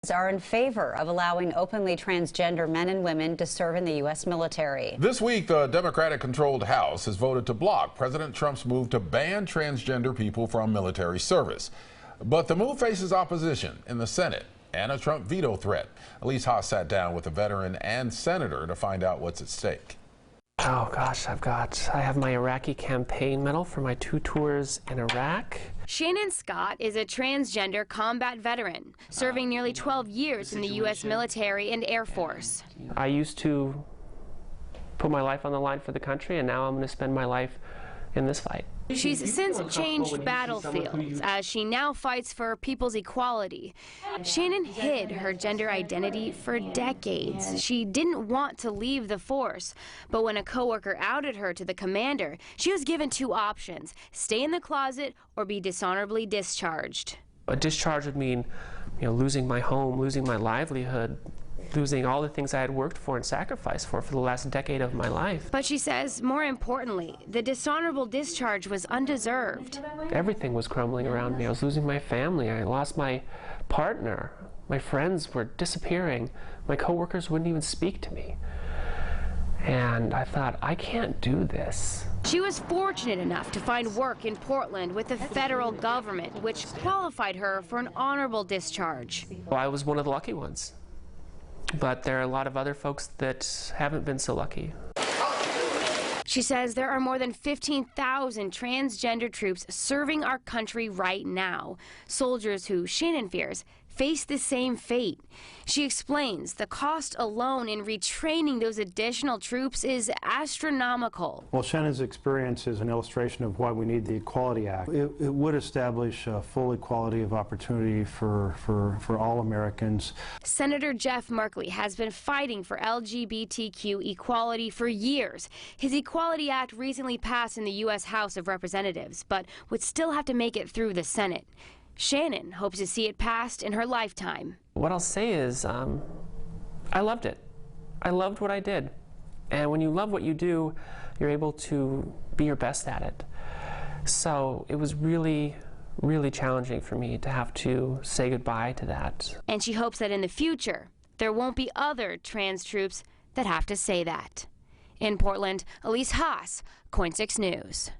Are in favor of allowing openly transgender men and women to serve in the U.S. military. This week, the Democratic-controlled House has voted to block President Trump's move to ban transgender people from military service. But the move faces opposition in the Senate and a Trump veto threat. Elise Haas sat down with a veteran and senator to find out what's at stake. Oh gosh, I have my Iraqi campaign medal for my 2 tours in Iraq. Shannon Scott is a transgender combat veteran, serving nearly 12 years in the U.S. military and Air Force. I used to put my life on the line for the country, and now I'm going to spend my life in this fight. She's since changed battlefields as she now fights for people's equality. Shannon hid her gender identity for decades. She didn't want to leave the force, but when a coworker outed her to the commander, she was given 2 options: stay in the closet or be dishonorably discharged. A discharge would mean, losing my home, losing my livelihood, losing all the things I had worked for and sacrificed for the last decade of my life. But she says, more importantly, the dishonorable discharge was undeserved. Everything was crumbling around me. I was losing my family. I lost my partner. My friends were disappearing. My coworkers wouldn't even speak to me. And I thought, I can't do this. She was fortunate enough to find work in Portland with the federal government, which qualified her for an honorable discharge. Well, I was one of the lucky ones. But there are a lot of other folks that haven't been so lucky. She says there are more than 15,000 transgender troops serving our country right now, soldiers who, Shannon fears, face the same fate. She explains the cost alone in retraining those additional troops is astronomical. Well, Shannon's experience is an illustration of why we need the Equality Act. It would establish full equality of opportunity for all Americans. Senator Jeff Merkley has been fighting for LGBTQ equality for years. His Equality Act recently passed in the U.S. House of Representatives, but would still have to make it through the Senate. Shannon hopes to see it passed in her lifetime. What I'll say is, I loved it. I loved what I did. And when you love what you do, you're able to be your best at it. So it was really, really challenging for me to have to say goodbye to that. And she hopes that in the future, there won't be other trans troops that have to say that. In Portland, Elise Haas, KOIN 6 News.